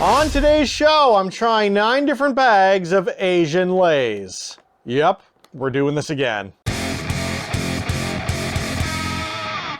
On today's show, I'm trying 9 different bags of Asian Lays. Yep, we're doing this again.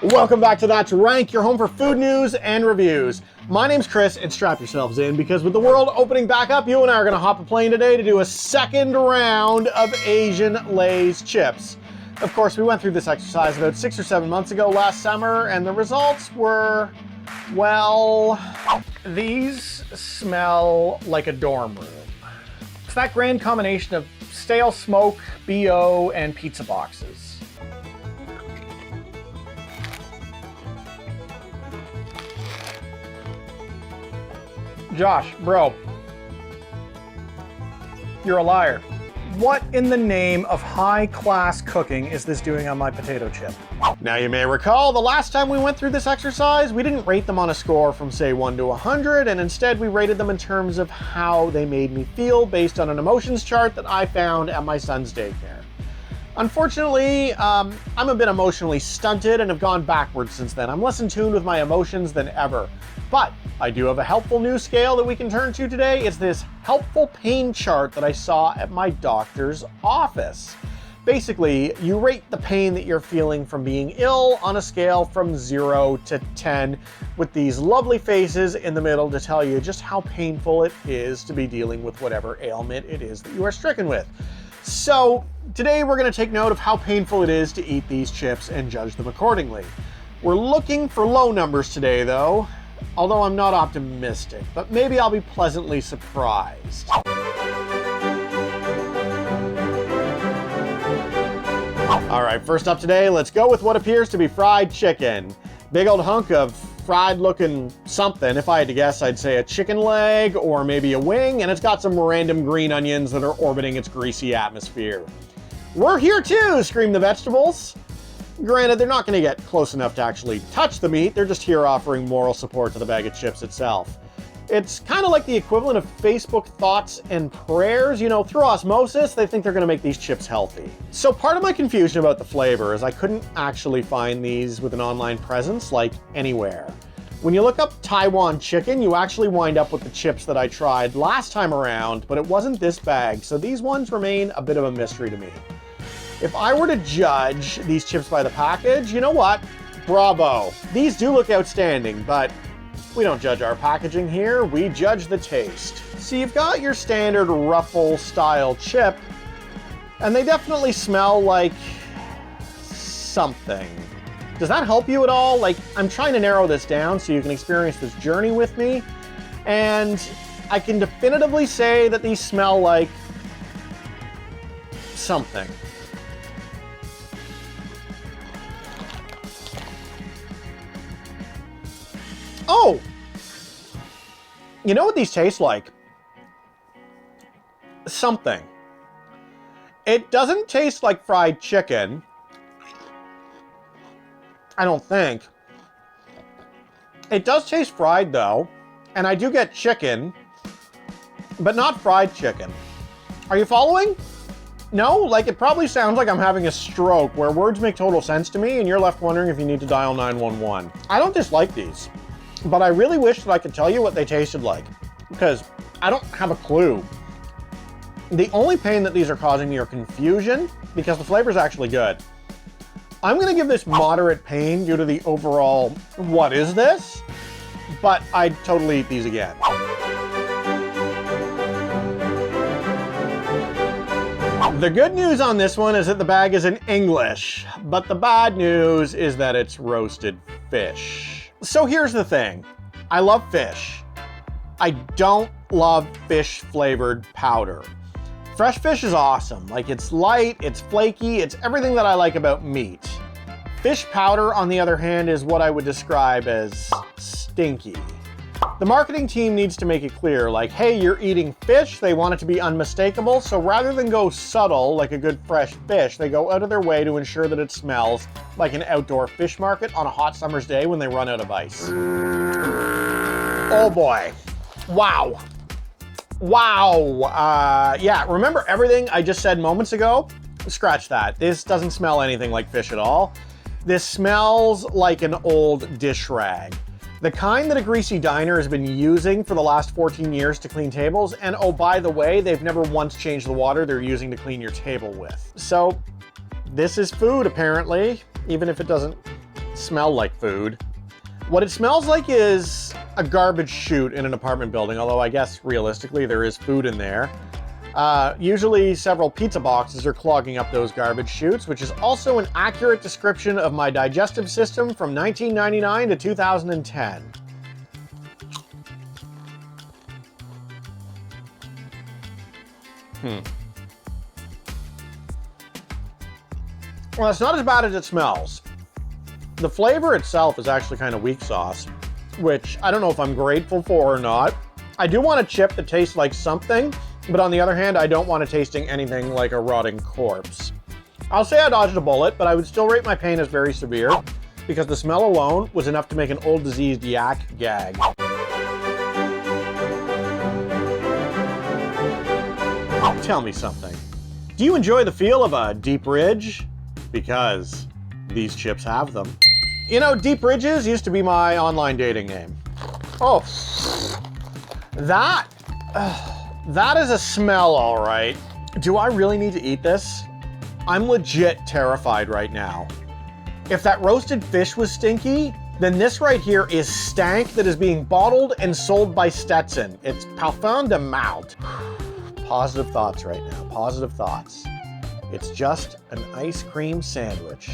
Welcome back to That's Rank, your home for food news and reviews. My name's Chris, and strap yourselves in because with the world opening back up, you and I are gonna hop a plane today to do a second round of Asian Lay's chips. Of course, we went through this exercise about 6 or 7 months ago last summer, and the results were, well, these smell like a dorm room. It's that grand combination of stale smoke, BO, and pizza boxes. Josh, bro, you're a liar. What in the name of high-class cooking is this doing on my potato chip? Now you may recall the last time we went through this exercise, we didn't rate them on a score from say 1 to 100, and instead we rated them in terms of how they made me feel based on an emotions chart that I found at my son's daycare. Unfortunately, I'm a bit emotionally stunted and have gone backwards since then. I'm less in tune with my emotions than ever. But I do have a helpful new scale that we can turn to today. It's this helpful pain chart that I saw at my doctor's office. Basically, you rate the pain that you're feeling from being ill on a scale from 0 to 10, with these lovely faces in the middle to tell you just how painful it is to be dealing with whatever ailment it is that you are stricken with. So today we're going to take note of how painful it is to eat these chips and judge them accordingly. We're looking for low numbers today though, although I'm not optimistic, but maybe I'll be pleasantly surprised. All right, first up today, let's go with what appears to be fried chicken. Big old hunk of fried looking something. If I had to guess, I'd say a chicken leg or maybe a wing, and it's got some random green onions that are orbiting its greasy atmosphere. We're here too, scream the vegetables. Granted, they're not gonna get close enough to actually touch the meat, they're just here offering moral support to the bag of chips itself. It's kind of like the equivalent of Facebook thoughts and prayers. You know, through osmosis, they think they're gonna make these chips healthy. So part of my confusion about the flavor is I couldn't actually find these with an online presence, like anywhere. When you look up Taiwan chicken, you actually wind up with the chips that I tried last time around, but it wasn't this bag, so these ones remain a bit of a mystery to me. If I were to judge these chips by the package, you know what? Bravo. These do look outstanding, but we don't judge our packaging here, we judge the taste. So you've got your standard ruffle style chip, and they definitely smell like something. Does that help you at all? Like, I'm trying to narrow this down so you can experience this journey with me, and I can definitively say that these smell like something. Oh, you know what these taste like? Something. It doesn't taste like fried chicken, I don't think. It does taste fried though, and I do get chicken, but not fried chicken. Are you following? No? Like, it probably sounds like I'm having a stroke where words make total sense to me and you're left wondering if you need to dial 911. I don't dislike these, but I really wish that I could tell you what they tasted like, because I don't have a clue. The only pain that these are causing me are confusion, because the flavor is actually good. I'm gonna give this moderate pain due to the overall, what is this? But I'd totally eat these again. The good news on this one is that the bag is in English, but the bad news is that it's roasted fish. So here's the thing, I love fish. I don't love fish flavored powder. Fresh fish is awesome. Like, it's light, it's flaky, it's everything that I like about meat. Fish powder, on the other hand, is what I would describe as stinky. The marketing team needs to make it clear, like, hey, you're eating fish, they want it to be unmistakable, so rather than go subtle like a good fresh fish, they go out of their way to ensure that it smells like an outdoor fish market on a hot summer's day when they run out of ice. Oh boy. Wow. Wow. Yeah, remember everything I just said moments ago? Scratch that. This doesn't smell anything like fish at all. This smells like an old dish rag. The kind that a greasy diner has been using for the last 14 years to clean tables. And oh, by the way, they've never once changed the water they're using to clean your table with. So this is food, apparently, even if it doesn't smell like food. What it smells like is a garbage chute in an apartment building, although I guess realistically there is food in there. Usually several pizza boxes are clogging up those garbage chutes, which is also an accurate description of my digestive system from 1999 to 2010. Well, it's not as bad as it smells. The flavor itself is actually kind of weak sauce, which I don't know if I'm grateful for or not. I do want a chip that tastes like something, but on the other hand, I don't want it tasting anything like a rotting corpse. I'll say I dodged a bullet, but I would still rate my pain as very severe because the smell alone was enough to make an old diseased yak gag. Tell me something. Do you enjoy the feel of a deep ridge? Because these chips have them. You know, Deep Ridges used to be my online dating name. Oh, that is a smell, all right. Do I really need to eat this? I'm legit terrified right now. If that roasted fish was stinky, then this right here is stank that is being bottled and sold by Stetson. It's parfum de mouth. Positive thoughts right now, positive thoughts. It's just an ice cream sandwich.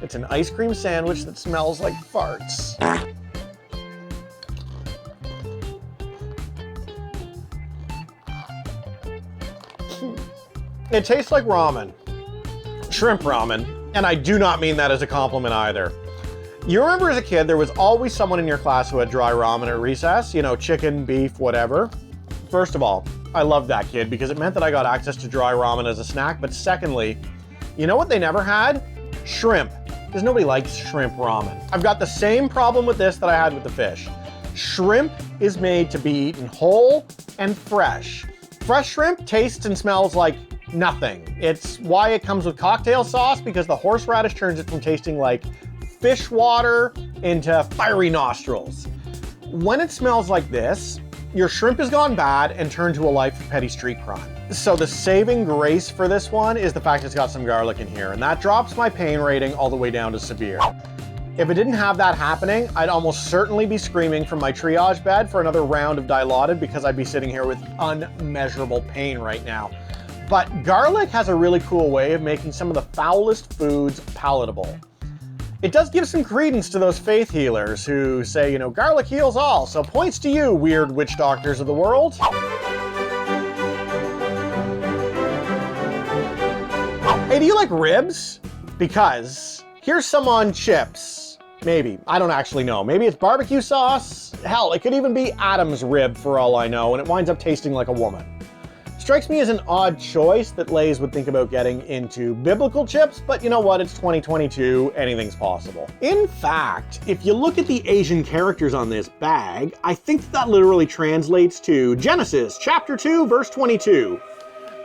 It's an ice cream sandwich that smells like farts. It tastes like ramen. Shrimp ramen. And I do not mean that as a compliment either. You remember as a kid, there was always someone in your class who had dry ramen at recess, you know, chicken, beef, whatever. First of all, I loved that kid because it meant that I got access to dry ramen as a snack. But secondly, you know what they never had? Shrimp. Because nobody likes shrimp ramen. I've got the same problem with this that I had with the fish. Shrimp is made to be eaten whole and fresh. Fresh shrimp tastes and smells like nothing. It's why it comes with cocktail sauce, because the horseradish turns it from tasting like fish water into fiery nostrils. When it smells like this, your shrimp has gone bad and turned to a life of petty street crime. So the saving grace for this one is the fact it's got some garlic in here, and that drops my pain rating all the way down to severe. If it didn't have that happening, I'd almost certainly be screaming from my triage bed for another round of Dilaudid because I'd be sitting here with unmeasurable pain right now. But garlic has a really cool way of making some of the foulest foods palatable. It does give some credence to those faith healers who say, you know, garlic heals all, so points to you, weird witch doctors of the world. Hey, do you like ribs? Because here's some on chips. Maybe, I don't actually know. Maybe it's barbecue sauce. Hell, it could even be Adam's rib for all I know, and it winds up tasting like a woman. Strikes me as an odd choice that Lay's would think about getting into biblical chips, but you know what, it's 2022, anything's possible. In fact, if you look at the Asian characters on this bag, I think that literally translates to Genesis chapter 2, verse 22.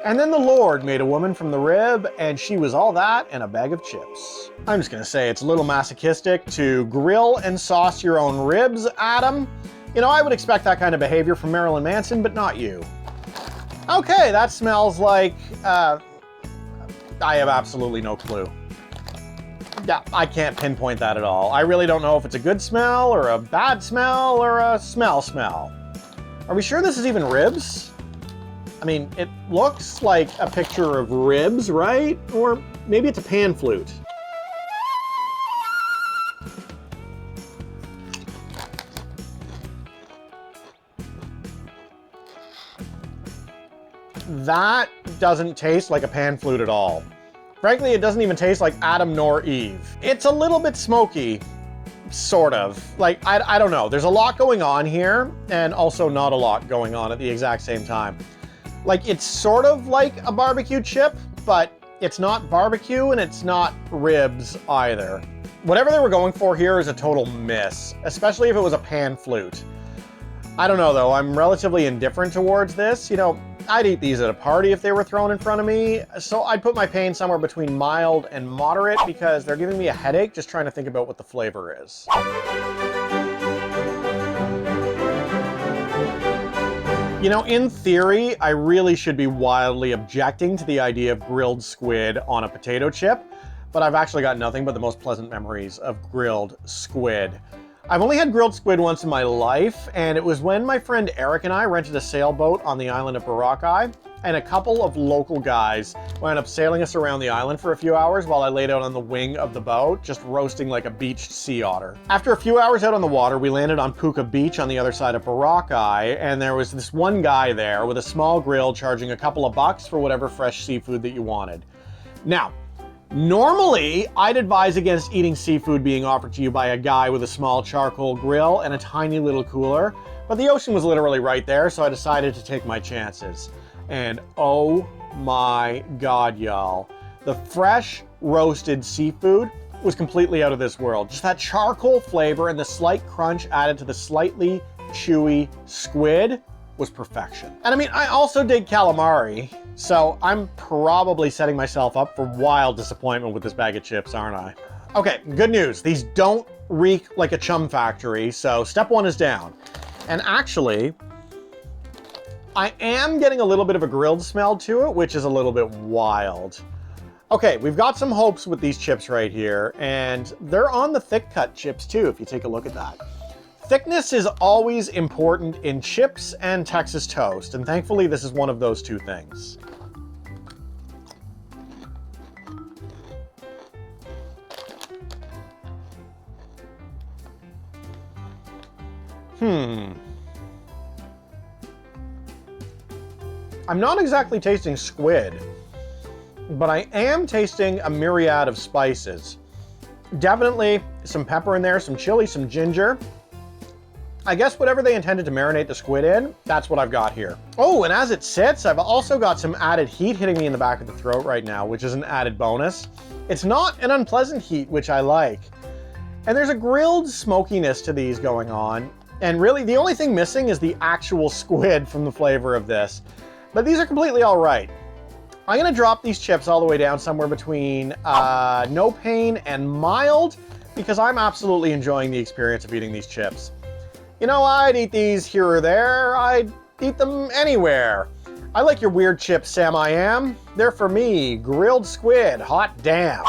And then the Lord made a woman from the rib, and she was all that and a bag of chips. I'm just gonna say it's a little masochistic to grill and sauce your own ribs, Adam. You know, I would expect that kind of behavior from Marilyn Manson, but not you. Okay, that smells like, I have absolutely no clue. Yeah, I can't pinpoint that at all. I really don't know if it's a good smell or a bad smell or a smell. Are we sure this is even ribs? I mean, it looks like a picture of ribs, right? Or maybe it's a pan flute. That doesn't taste like a pan flute at all. Frankly, it doesn't even taste like Adam nor Eve. It's a little bit smoky, sort of. Like, I don't know. There's a lot going on here, and also not a lot going on at the exact same time. Like, it's sort of like a barbecue chip, but it's not barbecue and it's not ribs either. Whatever they were going for here is a total miss, especially if it was a pan flute. I don't know though, I'm relatively indifferent towards this. You know, I'd eat these at a party if they were thrown in front of me, so I'd put my pain somewhere between mild and moderate because they're giving me a headache just trying to think about what the flavor is. You know, in theory, I really should be wildly objecting to the idea of grilled squid on a potato chip, but I've actually got nothing but the most pleasant memories of grilled squid. I've only had grilled squid once in my life, and it was when my friend Eric and I rented a sailboat on the island of Boracay, and a couple of local guys wound up sailing us around the island for a few hours while I laid out on the wing of the boat, just roasting like a beached sea otter. After a few hours out on the water, we landed on Puka Beach on the other side of Boracay, and there was this one guy there with a small grill charging a couple of bucks for whatever fresh seafood that you wanted. Now, normally, I'd advise against eating seafood being offered to you by a guy with a small charcoal grill and a tiny little cooler, but the ocean was literally right there, so I decided to take my chances. And oh my God, y'all. The fresh roasted seafood was completely out of this world. Just that charcoal flavor and the slight crunch added to the slightly chewy squid was perfection. And I mean, I also dig calamari, so I'm probably setting myself up for wild disappointment with this bag of chips, aren't I? Okay, good news. These don't reek like a chum factory, so step one is down. And actually, I am getting a little bit of a grilled smell to it, which is a little bit wild. Okay, we've got some hopes with these chips right here, and they're on the thick cut chips too, if you take a look at that. Thickness is always important in chips and Texas toast, and thankfully this is one of those two things. I'm not exactly tasting squid, but I am tasting a myriad of spices. Definitely some pepper in there, some chili, some ginger. I guess whatever they intended to marinate the squid in, that's what I've got here. Oh, and as it sits, I've also got some added heat hitting me in the back of the throat right now, which is an added bonus. It's not an unpleasant heat, which I like. And there's a grilled smokiness to these going on. And really, the only thing missing is the actual squid from the flavor of this. But these are completely all right. I'm gonna drop these chips all the way down somewhere between no pain and mild, because I'm absolutely enjoying the experience of eating these chips. You know, I'd eat these here or there. I'd eat them anywhere. I like your weird chips, Sam I Am. They're for me, grilled squid, hot damn.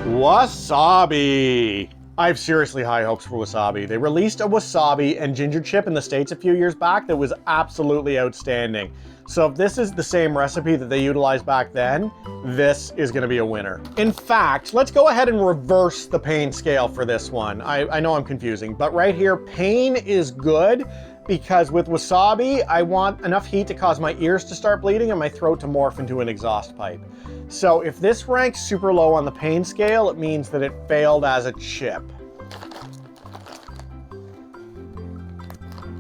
Wasabi. I have seriously high hopes for Wasabi. They released a wasabi and ginger chip in the States a few years back that was absolutely outstanding. So if this is the same recipe that they utilized back then, this is gonna be a winner. In fact, let's go ahead and reverse the pain scale for this one. I know I'm confusing, but right here, pain is good because with wasabi, I want enough heat to cause my ears to start bleeding and my throat to morph into an exhaust pipe. So if this ranks super low on the pain scale, it means that it failed as a chip.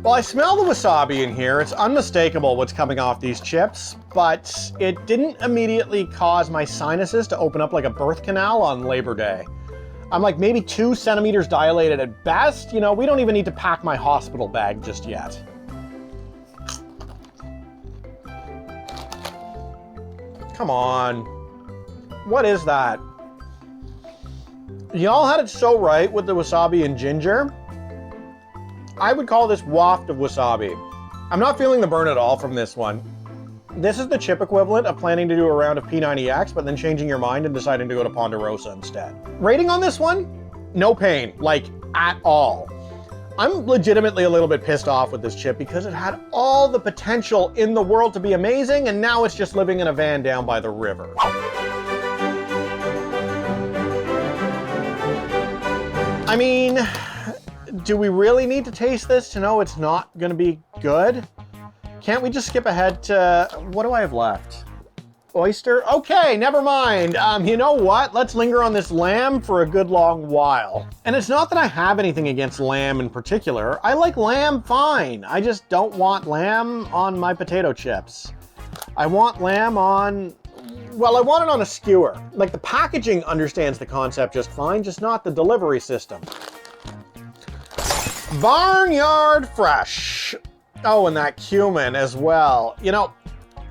Well, I smell the wasabi in here. It's unmistakable what's coming off these chips, but it didn't immediately cause my sinuses to open up like a birth canal on Labor Day. I'm like maybe 2 centimeters dilated at best. You know, we don't even need to pack my hospital bag just yet. Come on. What is that? Y'all had it so right with the wasabi and ginger. I would call this waft of wasabi. I'm not feeling the burn at all from this one. This is the chip equivalent of planning to do a round of P90X, but then changing your mind and deciding to go to Ponderosa instead. Rating on this one? No pain, like at all. I'm legitimately a little bit pissed off with this chip because it had all the potential in the world to be amazing, and now it's just living in a van down by the river. I mean, do we really need to taste this to know it's not gonna be good? Can't we just skip ahead to, what do I have left? Oyster? Okay, never mind. You know what? Let's linger on this lamb for a good long while. And it's not that I have anything against lamb in particular. I like lamb fine. I just don't want lamb on my potato chips. I want lamb on, well, I want it on a skewer. Like the packaging understands the concept just fine, just not the delivery system. Barnyard fresh. Oh, and that cumin as well. You know,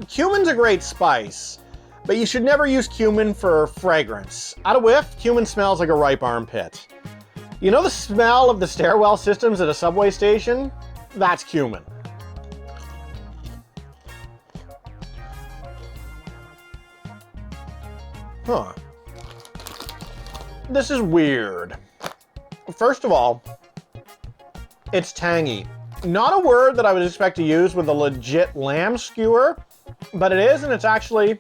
cumin's a great spice, but you should never use cumin for fragrance. At a whiff, cumin smells like a ripe armpit. You know the smell of the stairwell systems at a subway station? That's cumin. Huh. This is weird. First of all, it's tangy. Not a word that I would expect to use with a legit lamb skewer, but it is, and it's okay.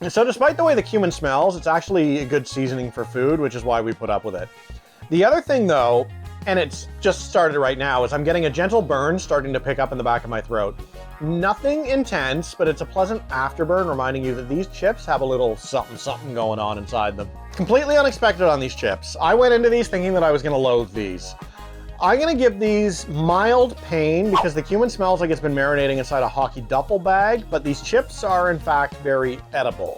So despite the way the cumin smells, it's actually a good seasoning for food, which is why we put up with it. The other thing though, and it's just started right now, is I'm getting a gentle burn starting to pick up in the back of my throat. Nothing intense, but it's a pleasant afterburn reminding you that these chips have a little something going on inside them. Completely unexpected on these chips. I went into these thinking that I was gonna loathe these. I'm gonna give these mild pain because the cumin smells like it's been marinating inside a hockey duffel bag, but these chips are in fact very edible.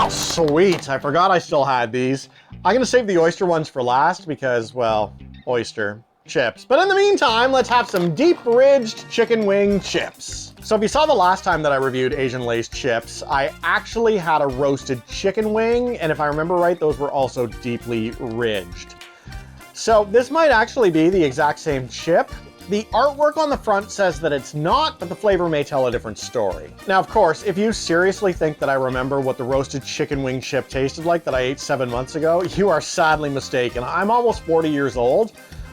Sweet, I forgot I still had these. I'm gonna save the oyster ones for last because, well, oyster chips. But in the meantime, let's have some deep-ridged chicken wing chips. So if you saw the last time that I reviewed Asian Lay's chips, I actually had a roasted chicken wing, and if I remember right, those were also deeply ridged. So this might actually be the exact same chip. The artwork on the front says that it's not, but the flavor may tell a different story. Now, of course, if you seriously think that I remember what the roasted chicken wing chip tasted like that I ate 7 months ago, you are sadly mistaken. I'm almost 40 years old.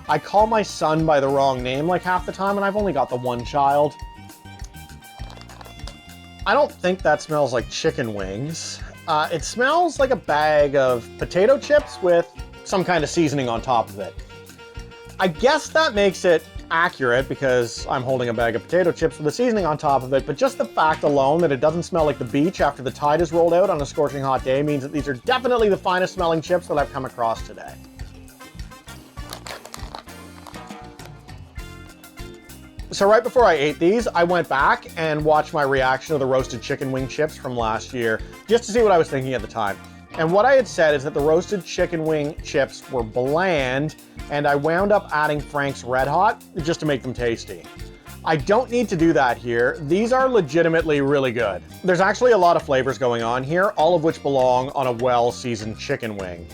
I call my son by the wrong name like half the time, and I've only got the one child. I don't think that smells like chicken wings. It smells like a bag of potato chips with some kind of seasoning on top of it. I guess that makes it accurate because I'm holding a bag of potato chips with the seasoning on top of it, but just the fact alone that it doesn't smell like the beach after the tide is rolled out on a scorching hot day means that these are definitely the finest smelling chips that I've come across today. So right before I ate these, I went back and watched my reaction to the roasted chicken wing chips from last year, just to see what I was thinking at the time. And what I had said is that the roasted chicken wing chips were bland, and I wound up adding Frank's Red Hot just to make them tasty. I don't need to do that here. These are legitimately really good. There's actually a lot of flavors going on here, all of which belong on a well-seasoned chicken wing.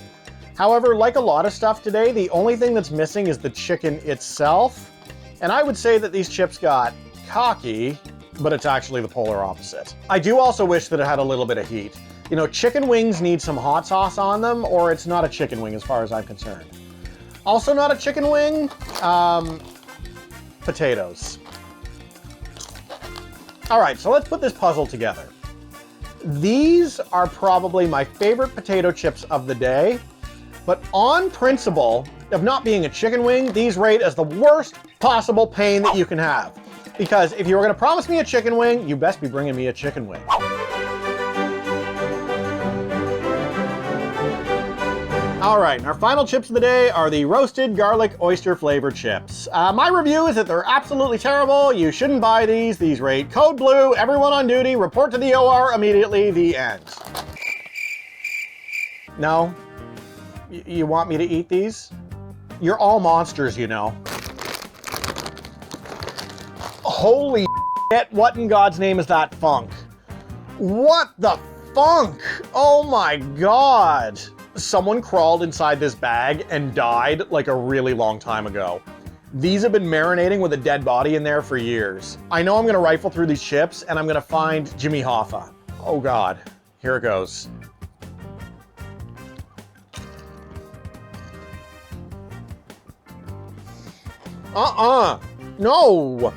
However, like a lot of stuff today, the only thing that's missing is the chicken itself. And I would say that these chips got cocky, but it's actually the polar opposite. I do also wish that it had a little bit of heat. You know, chicken wings need some hot sauce on them, or it's not a chicken wing as far as I'm concerned. Also not a chicken wing, potatoes. All right, so let's put this puzzle together. These are probably my favorite potato chips of the day, but on principle of not being a chicken wing, these rate as the worst possible pain that you can have. Because if you were gonna promise me a chicken wing, you best be bringing me a chicken wing. All right, our final chips of the day are the roasted garlic oyster flavored chips. My review is that they're absolutely terrible. You shouldn't buy these. These rate code blue, everyone on duty, report to the OR immediately, the end. No? You want me to eat these? You're all monsters, you know. Holy shit, what in God's name is that funk? What the funk? Oh my God. Someone crawled inside this bag and died like a really long time ago. These have been marinating with a dead body in there for years. I know I'm gonna rifle through these chips and I'm gonna find Jimmy Hoffa. Oh God, here it goes. No.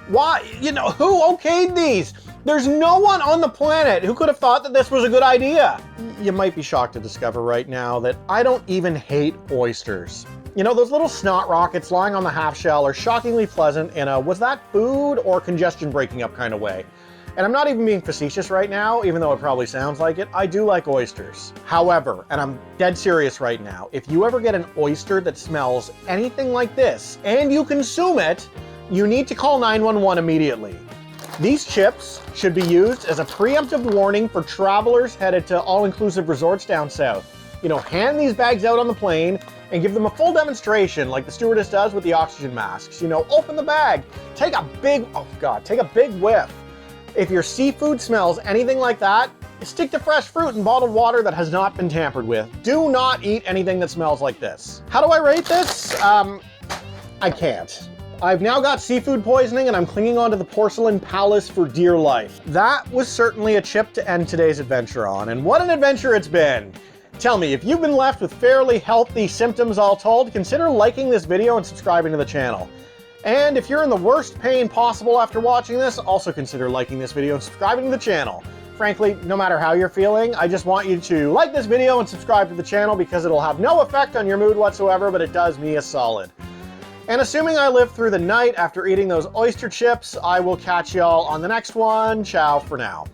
Why? You know, who okayed these? There's no one on the planet who could have thought that this was a good idea. You might be shocked to discover right now that I don't even hate oysters. You know, those little snot rockets lying on the half shell are shockingly pleasant in a was that food or congestion breaking up kind of way. And I'm not even being facetious right now, even though it probably sounds like it. I do like oysters. However, and I'm dead serious right now, if you ever get an oyster that smells anything like this and you consume it, you need to call 911 immediately. These chips should be used as a preemptive warning for travelers headed to all-inclusive resorts down south. You know, hand these bags out on the plane and give them a full demonstration like the stewardess does with the oxygen masks. You know, open the bag, take a big, oh God, take a big whiff. If your seafood smells anything like that, stick to fresh fruit and bottled water that has not been tampered with. Do not eat anything that smells like this. How do I rate this? I can't. I've now got seafood poisoning and I'm clinging onto the porcelain palace for dear life. That was certainly a chip to end today's adventure on, and what an adventure it's been. Tell me, if you've been left with fairly healthy symptoms all told, consider liking this video and subscribing to the channel. And if you're in the worst pain possible after watching this, also consider liking this video and subscribing to the channel. Frankly, no matter how you're feeling, I just want you to like this video and subscribe to the channel because it'll have no effect on your mood whatsoever, but it does me a solid. And assuming I live through the night after eating those oyster chips, I will catch y'all on the next one. Ciao for now.